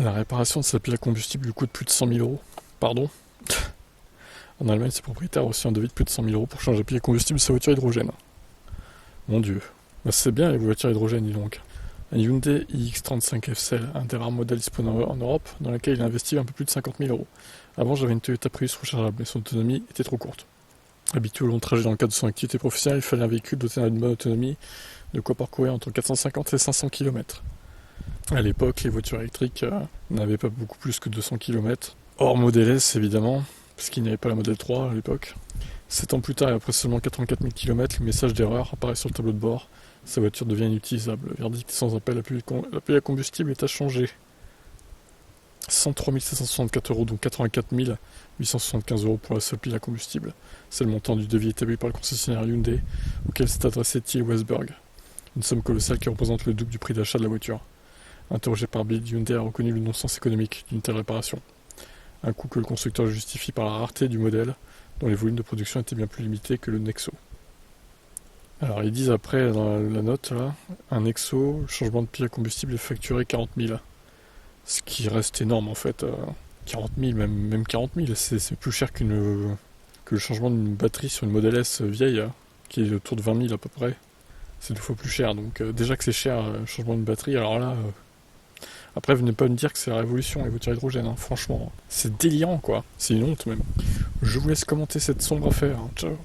La réparation de sa pile à combustible lui coûte plus de 100 000 euros. Pardon. En Allemagne, ses propriétaires ont aussi un devis de plus de 100 000 euros pour changer la pile à combustible de sa voiture hydrogène. Mon dieu. Bah, c'est bien les voitures hydrogènes, dis donc. Un Hyundai iX35 FCL, un des rares modèles disponibles en Europe, dans lequel il a investi un peu plus de 50 000 euros. Avant, j'avais une Toyota Prius rechargeable, mais son autonomie était trop courte. Habitué au long trajet dans le cadre de son activité professionnelle, il fallait un véhicule doté d'une bonne autonomie, de quoi parcourir entre 450 et 500 km. À l'époque, les voitures électriques n'avaient pas beaucoup plus que 200 km. Hors Model S, évidemment, parce qu'il n'y avait pas la Model 3 à l'époque. 7 ans plus tard et après seulement 84 000 km, le message d'erreur apparaît sur le tableau de bord. Sa voiture devient inutilisable. Le verdict est sans appel, la pile à combustible est à changer. 103 764 euros, donc 84 875 euros pour la seule pile à combustible. C'est le montant du devis établi par le concessionnaire Hyundai, auquel s'est adressé Thiel Westberg. Une somme colossale qui représente le double du prix d'achat de la voiture. Interrogé par Bild, Hyundai a reconnu le non-sens économique d'une telle réparation. Un coût que le constructeur justifie par la rareté du modèle, dont les volumes de production étaient bien plus limités que le Nexo. Alors ils disent après dans la note là, un Nexo, le changement de pile à combustible est facturé 40 000. Ce qui reste énorme en fait. 40 000, même 40 000, c'est plus cher que le changement d'une batterie sur une Model S vieille, qui est autour de 20 000 à peu près. C'est 2 fois plus cher, donc déjà que c'est cher le changement d'une batterie, alors là... Après, venez pas me dire que c'est la révolution, les voitures hydrogènes, hein. Franchement, c'est délirant quoi, c'est une honte même. Je vous laisse commenter cette sombre affaire, hein. Ciao.